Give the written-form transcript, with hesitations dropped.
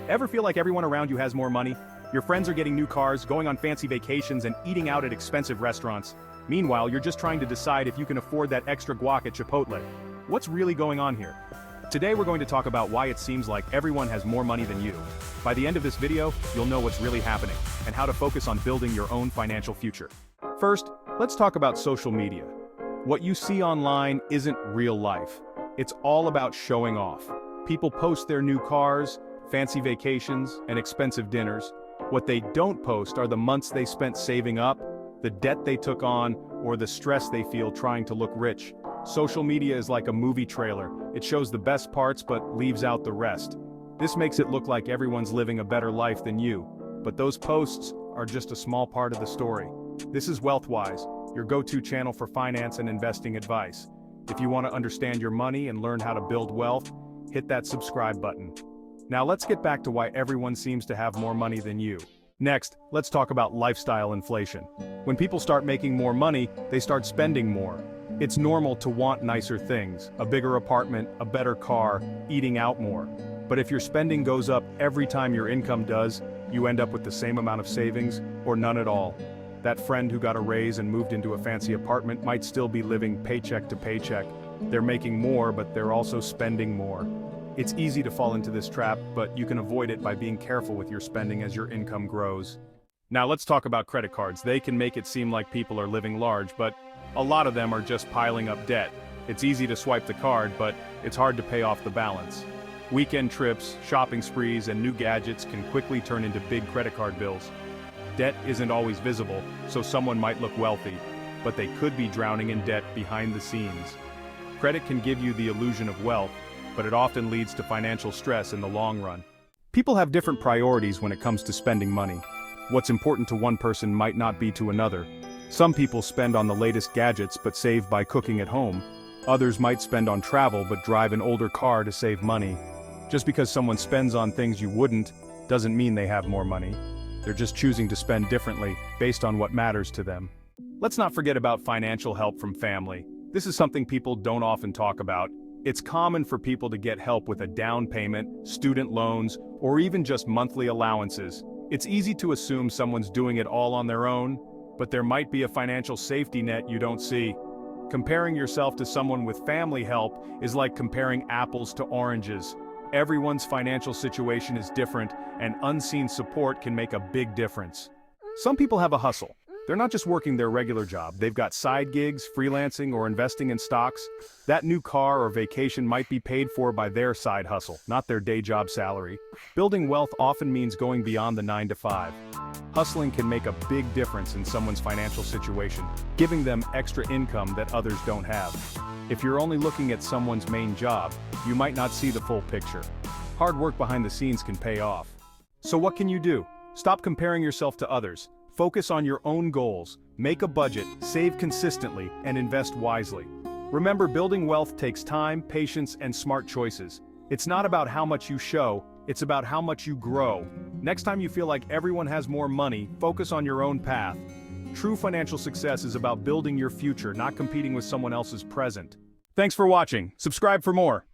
Ever feel like everyone around you has more money? Your friends are getting new cars, going on fancy vacations, and eating out at expensive restaurants. Meanwhile, you're just trying to decide if you can afford that extra guac at Chipotle. What's really going on here? Today we're going to talk about why it seems like everyone has more money than you. By the end of this video, you'll know what's really happening, and how to focus on building your own financial future. First, let's talk about social media. What you see online isn't real life. It's all about showing off. People post their new cars, fancy vacations, and expensive dinners. What they don't post are the months they spent saving up, the debt they took on, or the stress they feel trying to look rich. Social media is like a movie trailer. It shows the best parts but leaves out the rest. This makes it look like everyone's living a better life than you. But those posts are just a small part of the story. This is WealthWise, your go-to channel for finance and investing advice. If you want to understand your money and learn how to build wealth, hit that subscribe button. Now let's get back to why everyone seems to have more money than you. Next, let's talk about lifestyle inflation. When people start making more money, they start spending more. It's normal to want nicer things, a bigger apartment, a better car, eating out more. But if your spending goes up every time your income does, you end up with the same amount of savings, or none at all. That friend who got a raise and moved into a fancy apartment might still be living paycheck to paycheck. They're making more, but they're also spending more. It's easy to fall into this trap, but you can avoid it by being careful with your spending as your income grows. Now let's talk about credit cards. They can make it seem like people are living large, but a lot of them are just piling up debt. It's easy to swipe the card, but it's hard to pay off the balance. Weekend trips, shopping sprees, and new gadgets can quickly turn into big credit card bills. Debt isn't always visible, so someone might look wealthy, but they could be drowning in debt behind the scenes. Credit can give you the illusion of wealth, but it often leads to financial stress in the long run. People have different priorities when it comes to spending money. What's important to one person might not be to another. Some people spend on the latest gadgets but save by cooking at home. Others might spend on travel but drive an older car to save money. Just because someone spends on things you wouldn't, doesn't mean they have more money. They're just choosing to spend differently, based on what matters to them. Let's not forget about financial help from family. This is something people don't often talk about. It's common for people to get help with a down payment, student loans, or even just monthly allowances. It's easy to assume someone's doing it all on their own, but there might be a financial safety net you don't see. Comparing yourself to someone with family help is like comparing apples to oranges. Everyone's financial situation is different, and unseen support can make a big difference. Some people have a hustle. They're not just working their regular job. They've got side gigs, freelancing, or investing in stocks. That new car or vacation might be paid for by their side hustle, not their day job salary. Building wealth often means going beyond the 9 to 5. Hustling can make a big difference in someone's financial situation, giving them extra income that others don't have. If you're only looking at someone's main job, you might not see the full picture. Hard work behind the scenes can pay off. So what can you do? Stop comparing yourself to others. Focus on your own goals, make a budget, save consistently, and invest wisely. Remember, building wealth takes time, patience, and smart choices. It's not about how much you show, it's about how much you grow. Next time you feel like everyone has more money, focus on your own path. True financial success is about building your future, not competing with someone else's present. Thanks for watching. Subscribe for more.